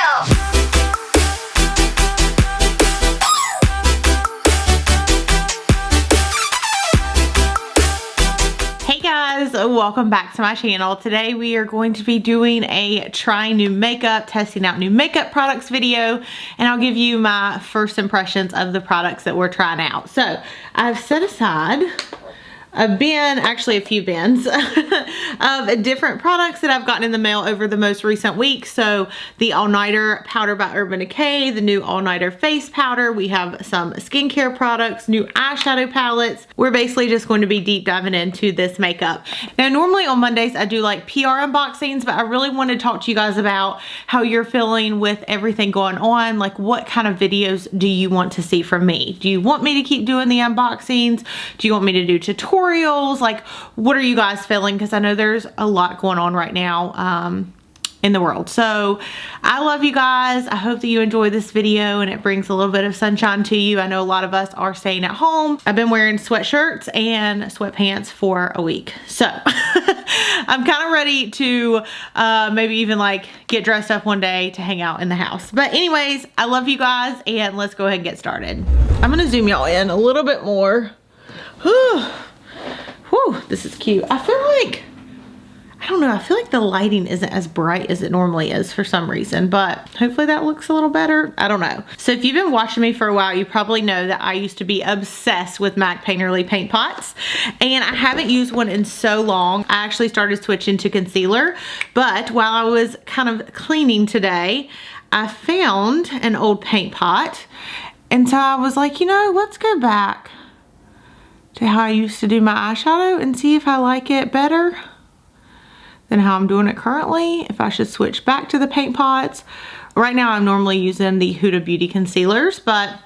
Hey guys, welcome back to my channel. Today we are going to be doing a trying new makeup, testing out new makeup products video, and I'll give you my first impressions of the products that we're trying out. So I've set aside a bin, actually a few bins of different products that I've gotten in the mail over the most recent week. So the All Nighter powder by Urban Decay, the new All Nighter face powder. We have some skincare products, new eyeshadow palettes. We're basically just going to be deep diving into this makeup. Now normally on Mondays I do like PR unboxings, but I really want to talk to you guys about how you're feeling with everything going on. Like what kind of videos do you want to see from me? Do you want me to keep doing the unboxings? Do you want me to do tutorials? Like what are you guys feeling? Because I know there's a lot going on right now in the world. So I love you guys. I hope that you enjoy this video and it brings a little bit of sunshine to you. I know a lot of us are staying at home. I've been wearing sweatshirts and sweatpants for a week. So I'm kind of ready to maybe even like get dressed up one day to hang out in the house. But anyways, I love you guys and let's go ahead and get started. I'm gonna zoom y'all in a little bit more. Whew, this is cute. I feel like, I don't know, I feel like the lighting isn't as bright as it normally is for some reason, but hopefully that looks a little better. I don't know. So if you've been watching me for a while, you probably know that I used to be obsessed with MAC Painterly paint pots, and I haven't used one in so long. I actually started switching to concealer, but while I was kind of cleaning today, I found an old paint pot, and so I was like, you know, let's go back to how I used to do my eyeshadow and see if I like it better than how I'm doing it currently, if I should switch back to the paint pots. Right now I'm normally using the Huda Beauty concealers, but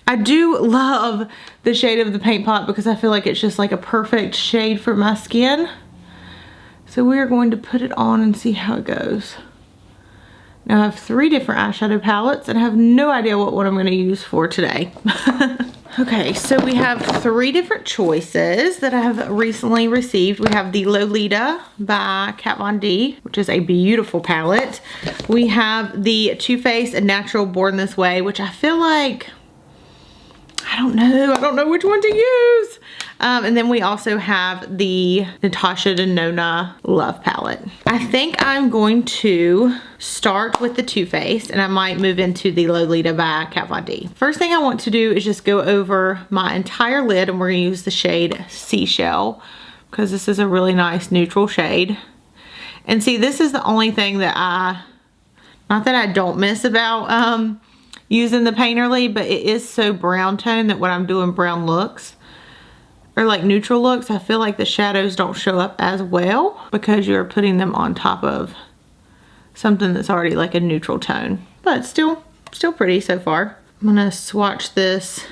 I do love the shade of the paint pot because I feel like it's just like a perfect shade for my skin. So we are going to put it on and see how it goes. Now I have 3 different eyeshadow palettes and I have no idea what one I'm going to use for today. Okay, so we have 3 different choices that I have recently received. We have the Lolita by Kat Von D, which is a beautiful palette. We have the Too Faced Natural Born This Way, which I feel like, I don't know which one to use. And then we also have the Natasha Denona Love palette. I think I'm going to start with the Too Faced and I might move into the Lolita by Kat Von D. First thing I want to do is just go over my entire lid, and we're gonna use the shade Seashell because this is a really nice neutral shade. And see, this is the only thing that not that I don't miss about using the Painterly, but it is so brown tone that when I'm doing brown looks or like neutral looks, I feel like the shadows don't show up as well because you're putting them on top of something that's already like a neutral tone, but still pretty so far. I'm gonna swatch this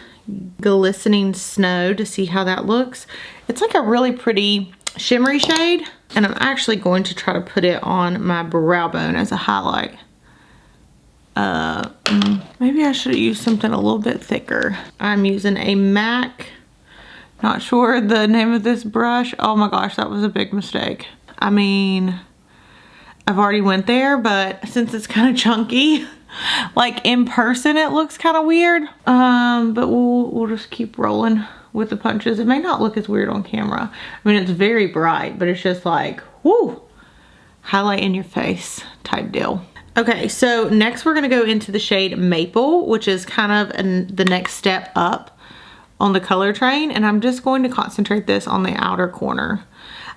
Glistening Snow to see how that looks. It's like a really pretty shimmery shade, and I'm actually going to try to put it on my brow bone as a highlight. Maybe I should use something a little bit thicker. I'm using a MAC, not sure the name of this brush. Oh my gosh, that was a big mistake. I mean, I've already went there, but since it's kind of chunky, like in person it looks kind of weird. But we'll just keep rolling with the punches. It may not look as weird on camera. I mean, it's very bright, but it's just like, whoo, highlight in your face type deal. Okay, so next we're gonna go into the shade Maple, which is kind of the next step up on the color train, and I'm just going to concentrate this on the outer corner.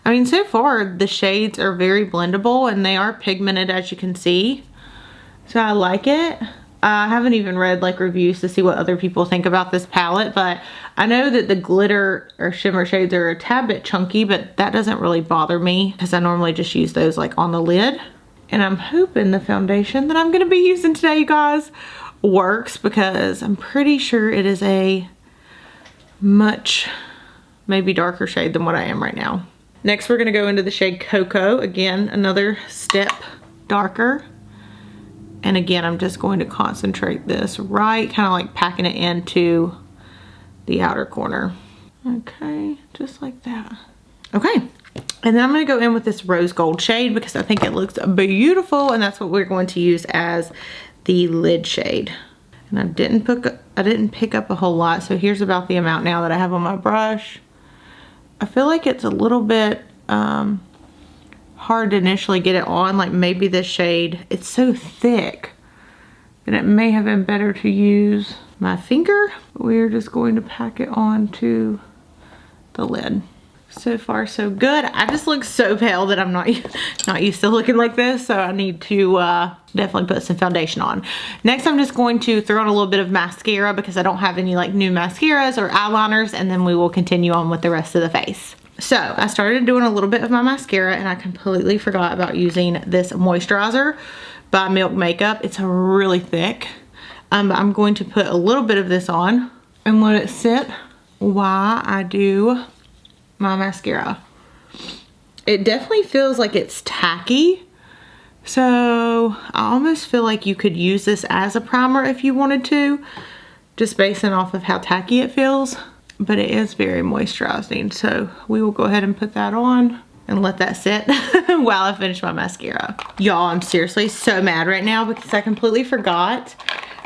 I mean, so far the shades are very blendable and they are pigmented, as you can see, so I like it. I haven't even read like reviews to see what other people think about this palette, but I know that the glitter or shimmer shades are a tad bit chunky, but that doesn't really bother me because I normally just use those like on the lid. And I'm hoping the foundation that I'm gonna be using today, you guys, works, because I'm pretty sure it is a much maybe darker shade than what I am right now. Next we're gonna go into the shade Cocoa. Again, another step darker. And again, I'm just going to concentrate this right, kind of like packing it into the outer corner. Okay, just like that. Okay. And then I'm going to go in with this rose gold shade because I think it looks beautiful, and that's what we're going to use as the lid shade. And I didn't pick up a whole lot, so here's about the amount now that I have on my brush. I feel like it's a little bit hard to initially get it on, like maybe this shade, it's so thick that it may have been better to use my finger. We're just going to pack it onto the lid. So far so good. I just look so pale that I'm not used to looking like this, so I need to definitely put some foundation on. Next, I'm just going to throw on a little bit of mascara because I don't have any like new mascaras or eyeliners, and then we will continue on with the rest of the face. So I started doing a little bit of my mascara, and I completely forgot about using this moisturizer by Milk Makeup. It's really thick. I'm going to put a little bit of this on and let it sit while I do my mascara. It definitely feels like it's tacky, so I almost feel like you could use this as a primer if you wanted to, just basing off of how tacky it feels, but it is very moisturizing. So we will go ahead and put that on and let that sit while I finish my mascara. Y'all, I'm seriously so mad right now because I completely forgot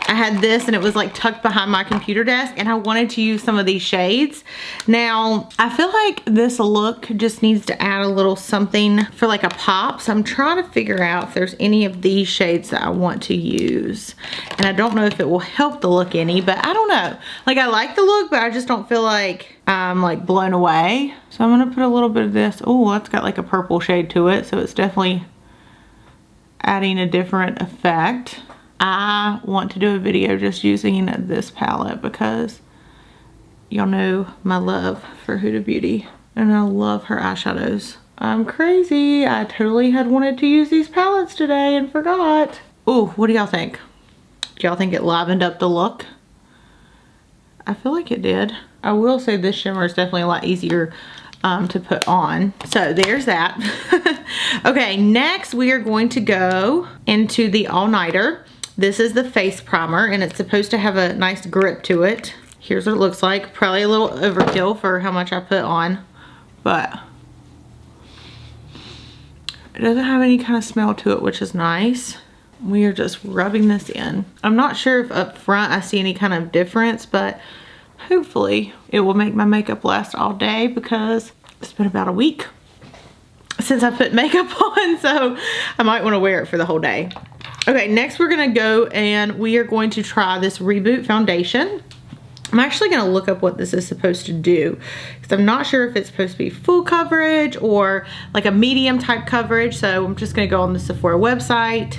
I had this and it was like tucked behind my computer desk, and I wanted to use some of these shades. Now, I feel like this look just needs to add a little something for like a pop. So I'm trying to figure out if there's any of these shades that I want to use. And I don't know if it will help the look any, but I don't know. Like, I like the look, but I just don't feel like I'm like blown away. So I'm gonna put a little bit of this. Oh, that's got like a purple shade to it. So it's definitely adding a different effect. I want to do a video just using this palette because y'all know my love for Huda Beauty, and I love her eyeshadows. I'm crazy. I totally had wanted to use these palettes today and forgot. Ooh, what do y'all think? Do y'all think it livened up the look? I feel like it did. I will say this shimmer is definitely a lot easier to put on. So there's that. Okay, next we are going to go into the All Nighter. This is the face primer, and it's supposed to have a nice grip to it. Here's what it looks like. Probably a little overkill for how much I put on, but it doesn't have any kind of smell to it, which is nice. We are just rubbing this in. I'm not sure if up front I see any kind of difference, but hopefully it will make my makeup last all day because it's been about a week since I put makeup on, so I might want to wear it for the whole day. Okay, next we're gonna go and we are going to try this Reboot foundation. I'm actually gonna look up what this is supposed to do because I'm not sure if it's supposed to be full coverage or like a medium type coverage. So I'm just gonna go on the Sephora website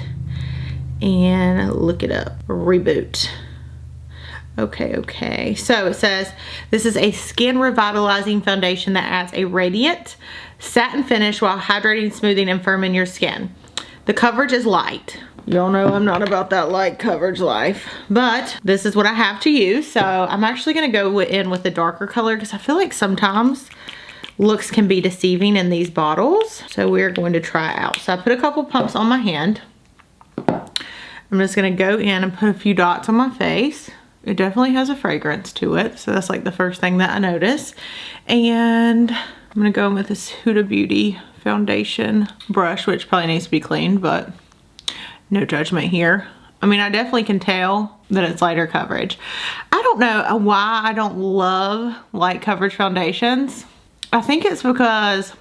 and look it up. Reboot. Okay. So it says this is a skin revitalizing foundation that adds a radiant satin finish while hydrating, smoothing, and firming your skin. The coverage is light. Y'all know I'm not about that light coverage life, but this is what I have to use. So I'm actually gonna go in with a darker color because I feel like sometimes looks can be deceiving in these bottles. So we're going to try it out. So I put a couple pumps on my hand. I'm just gonna go in and put a few dots on my face. It definitely has a fragrance to it. So that's like the first thing that I notice. And I'm gonna go in with this Huda Beauty foundation brush, which probably needs to be cleaned, but no judgment here. I mean, I definitely can tell that it's lighter coverage. I don't know why I don't love light coverage foundations. I think it's because,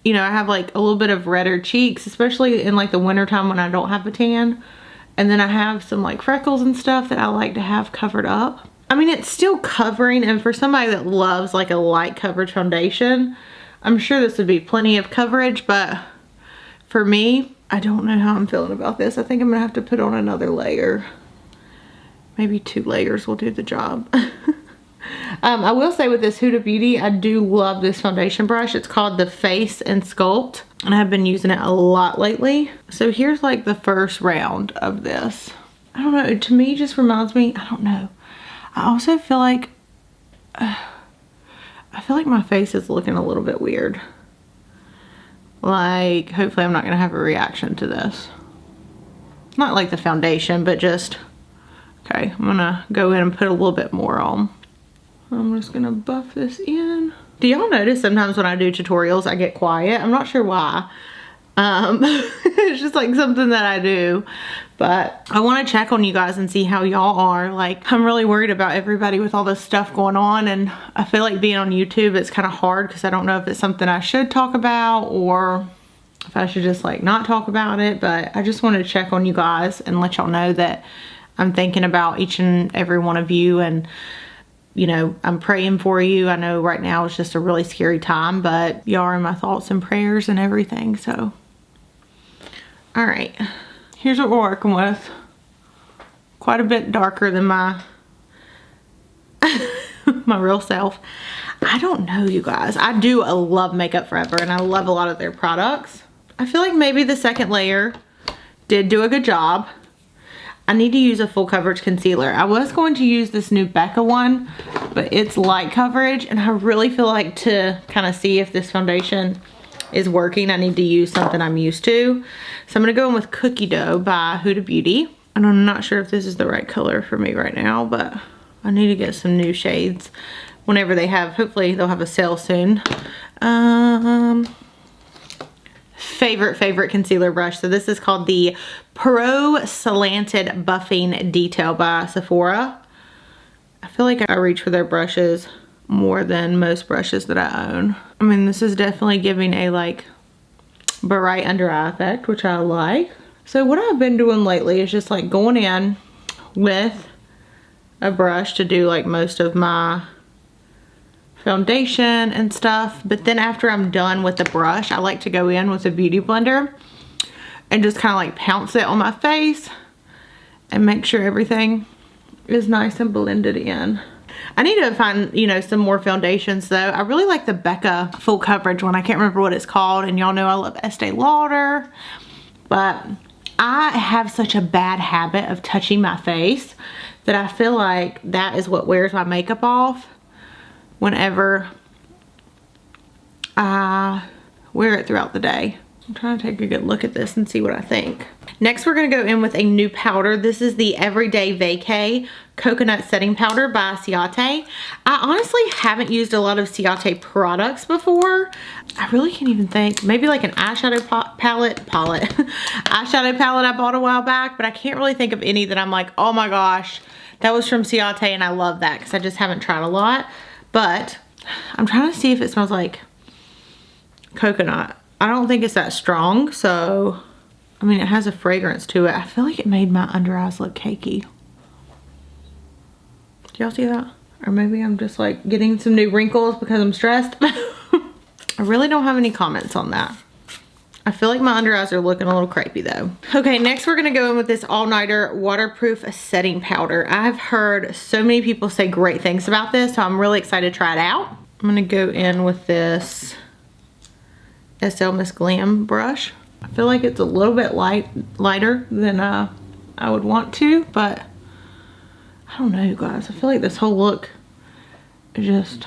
you know, I have like a little bit of redder cheeks, especially in like the winter time when I don't have a tan. And then I have some like freckles and stuff that I like to have covered up. I mean, it's still covering, and for somebody that loves like a light coverage foundation, I'm sure this would be plenty of coverage, but for me, I don't know how I'm feeling about this. I think I'm gonna have to put on another layer. Maybe 2 layers will do the job. I will say with this Huda Beauty, I do love this foundation brush. It's called the Face and Sculpt, and I've been using it a lot lately. So here's like the first round of this. I don't know, to me it just reminds me, I don't know. I also feel like, my face is looking a little bit weird. Like, hopefully I'm not gonna have a reaction to this. Not like the foundation, but just, okay, I'm gonna go in and put a little bit more on. I'm just gonna buff this in. Do y'all notice sometimes when I do tutorials, I get quiet? I'm not sure why. It's just like something that I do. But I want to check on you guys and see how y'all are. Like, I'm really worried about everybody with all this stuff going on. And I feel like being on YouTube, it's kind of hard because I don't know if it's something I should talk about or if I should just like not talk about it. But I just wanted to check on you guys and let y'all know that I'm thinking about each and every one of you, and you know, I'm praying for you. I know right now it's just a really scary time, but y'all are in my thoughts and prayers and everything. So, all right, here's what we're working with. Quite a bit darker than my my real self. I don't know, you guys. I do love Makeup Forever, and I love a lot of their products. I feel like maybe the second layer did do a good job. I need to use a full coverage concealer. I was going to use this new Becca one, but it's light coverage, and I really feel like to kind of see if this foundation is working, I need to use something I'm used to. So I'm gonna go in with Cookie Dough by Huda Beauty. And I'm not sure if this is the right color for me right now, but I need to get some new shades whenever they have, hopefully they'll have a sale soon. Favorite concealer brush. So this is called the Pro Slanted Buffing Detail by Sephora. I feel like I reach for their brushes more than most brushes that I own. I mean, this is definitely giving a like bright under eye effect, which I like. So what I've been doing lately is just like going in with a brush to do like most of my foundation and stuff, but then after I'm done with the brush, I like to go in with a beauty blender and just kind of like pounce it on my face and make sure everything is nice and blended in. I need to find, you know, some more foundations though. I really like the Becca full coverage one. I can't remember what it's called, and y'all know I love Estee Lauder, but I have such a bad habit of touching my face that I feel like that is what wears my makeup off whenever I wear it throughout the day. I'm trying to take a good look at this and see what I think. Next, we're gonna go in with a new powder. This is the Everyday Vacay Coconut Setting Powder by Ciate. I honestly haven't used a lot of Ciate products before. I really can't even think. Maybe like an eyeshadow palette eyeshadow palette I bought a while back, but I can't really think of any that I'm like, oh my gosh, that was from Ciate and I love that, because I just haven't tried a lot. But I'm trying to see if it smells like coconut. I don't think it's that strong, so I mean, it has a fragrance to it. I feel like it made my under eyes look cakey. Do y'all see that? Or maybe I'm just like getting some new wrinkles because I'm stressed. I really don't have any comments on that. I feel like my under eyes are looking a little crepey though. Okay, next we're gonna go in with this all-nighter waterproof setting powder. I've heard so many people say great things about this, so I'm really excited to try it out. I'm gonna go in with this SL Miss Glam brush. I feel like it's a little bit lighter than I would want to, but I don't know, you guys. I feel like this whole look is just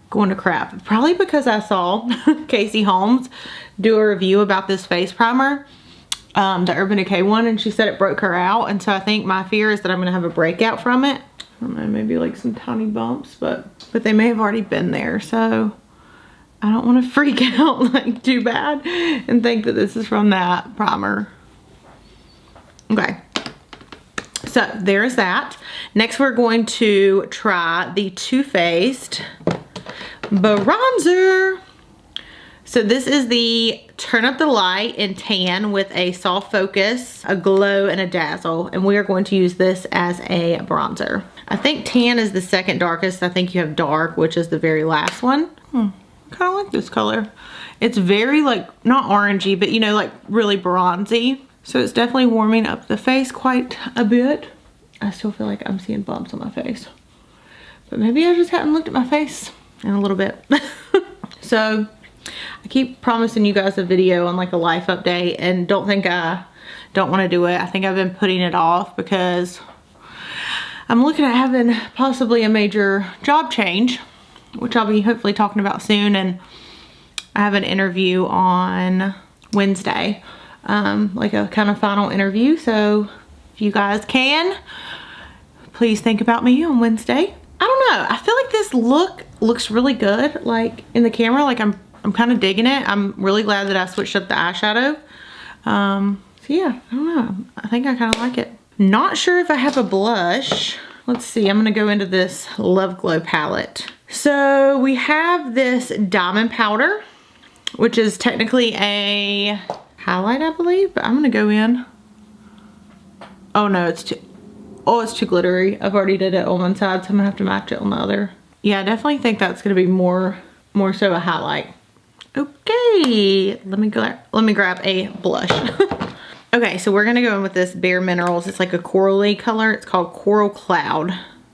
going to crap. Probably because I saw Casey Holmes do a review about this face primer, the Urban Decay one, and she said it broke her out, and so I think my fear is that I'm gonna have a breakout from it. I don't know, maybe like some tiny bumps, but they may have already been there, so I don't want to freak out like too bad and think that this is from that primer. Okay, so there's that. Next we're going to try the Too Faced bronzer. So this is the Turn Up the Light in Tan with a soft focus, a glow, and a dazzle, and we are going to use this as a bronzer. I think Tan is the second darkest. I think you have Dark, which is the very last one. I kind of like this color. It's very like, not orangey, but you know, like really bronzy. So it's definitely warming up the face quite a bit. I still feel like I'm seeing bumps on my face, but maybe I just haven't looked at my face in a little bit. So I keep promising you guys a video on like a life update, and don't think I don't want to do it. I think I've been putting it off because I'm looking at having possibly a major job change, which I'll be hopefully talking about soon. And I have an interview on Wednesday, like a kind of final interview. So if you guys can, please think about me on Wednesday. I don't know. I feel like this look looks really good, like in the camera. Like I'm kind of digging it. I'm really glad that I switched up the eyeshadow. So yeah, I don't know. I think I kind of like it. Not sure if I have a blush. Let's see. I'm going to go into this Love Glow palette. So we have this diamond powder, which is technically a highlight, I believe, but I'm going to go in. Oh no, it's too glittery. I've already did it on one side, so I'm gonna have to match it on the other. Yeah, I definitely think that's gonna be more so a highlight. Okay, let me grab a blush. Okay, so we're gonna go in with this Bare Minerals. It's like a corally color. It's called Coral Cloud.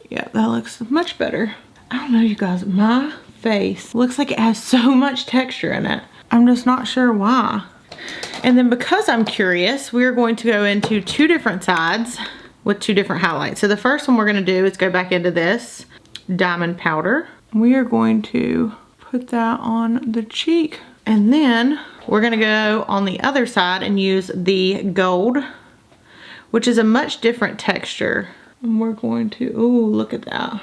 Yeah, that looks much better. I don't know, you guys, my face looks like it has so much texture in it. I'm just not sure why. And then because I'm curious, we're going to go into two different sides with two different highlights. So the first one we're gonna do is go back into this diamond powder. We are going to put that on the cheek. And then we're gonna go on the other side and use the gold, which is a much different texture. And we're going to, ooh, look at that.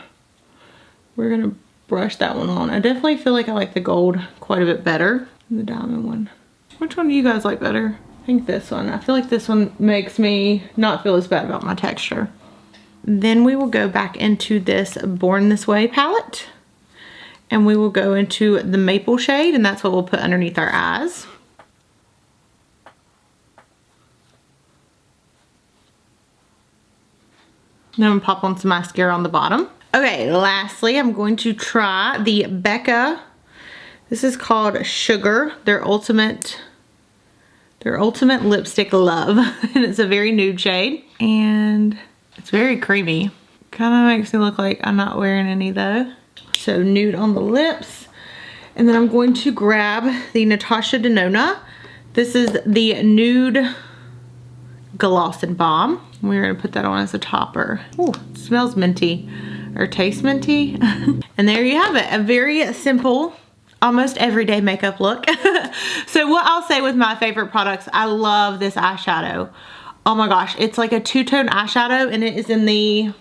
We're gonna brush that one on. I definitely feel like I like the gold quite a bit better than the diamond one. Which one do you guys like better? I think this one. I feel like this one makes me not feel as bad about my texture. Then we will go back into this Born This Way palette. And we will go into the maple shade, and that's what we'll put underneath our eyes. Then I'm gonna pop on some mascara on the bottom. Okay, lastly, I'm going to try the Becca. This is called Sugar, their ultimate lipstick love. And it's a very nude shade. And it's very creamy. Kind of makes me look like I'm not wearing any though. So nude on the lips. And then I'm going to grab the Natasha Denona. This is the Nude Gloss and Balm. We're gonna put that on as a topper. Ooh, it smells minty, or tastes minty. And there you have it, a very simple, almost everyday makeup look. So what I'll say with my favorite products, I love this eyeshadow. Oh my gosh, it's like a two-tone eyeshadow, and it is in the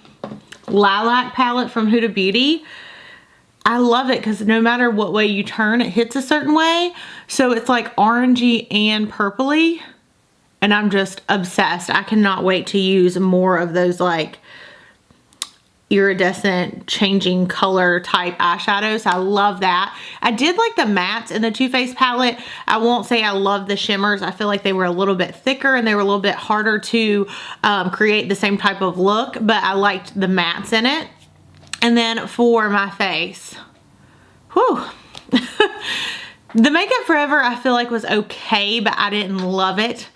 Lilac palette from Huda Beauty. I love it because no matter what way you turn, it hits a certain way. So it's like orangey and purpley. And I'm just obsessed. I cannot wait to use more of those like iridescent changing color type eyeshadows. I love that. I did like the mattes in the Too Faced palette. I won't say I love the shimmers. I feel like they were a little bit thicker and they were a little bit harder to create the same type of look, but I liked the mattes in it. And then for my face, whew. The Makeup Forever I feel like was okay, but I didn't love it.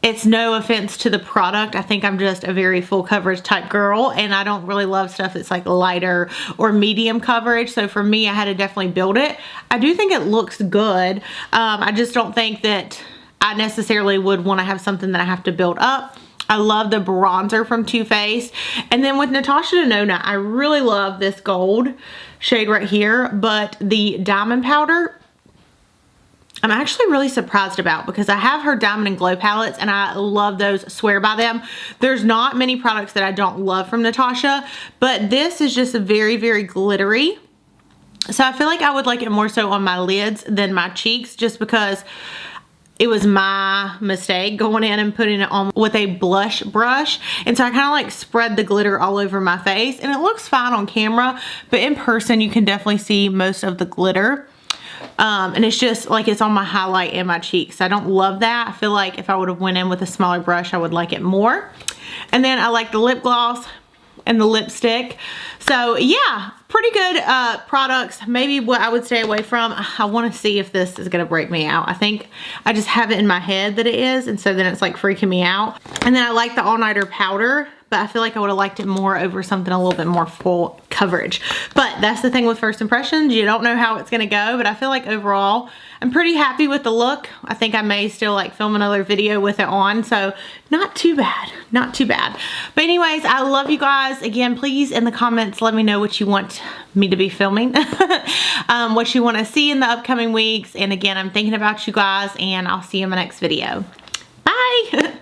It's no offense to the product. I think I'm just a very full coverage type girl, and I don't really love stuff that's like lighter or medium coverage. So for me, I had to definitely build it. I do think it looks good. I just don't think that I necessarily would want to have something that I have to build up. I love the bronzer from Too Faced. And then with Natasha Denona, I really love this gold shade right here, but the diamond powder, I'm actually really surprised about, because I have her Diamond and Glow palettes and I love those, swear by them. There's not many products that I don't love from Natasha, but this is just very, very glittery. So I feel like I would like it more so on my lids than my cheeks, just because it was my mistake going in and putting it on with a blush brush. And so I kind of like spread the glitter all over my face, and it looks fine on camera, but in person you can definitely see most of the glitter. And it's just like it's on my highlight and my cheeks. I don't love that. I feel like if I would have went in with a smaller brush, I would like it more. And then I like the lip gloss and the lipstick. So yeah, pretty good products. Maybe what I would stay away from, I want to see if this is going to break me out. I think I just have it in my head that it is, and so then it's like freaking me out. And then I like the All Nighter powder, but I feel like I would have liked it more over something a little bit more full coverage. But that's the thing with first impressions. You don't know how it's going to go, but I feel like overall I'm pretty happy with the look. I think I may still like film another video with it on, so not too bad, not too bad. But anyways, I love you guys. Again, please in the comments let me know what you want me to be filming, what you want to see in the upcoming weeks. And again, I'm thinking about you guys, and I'll see you in my next video. Bye.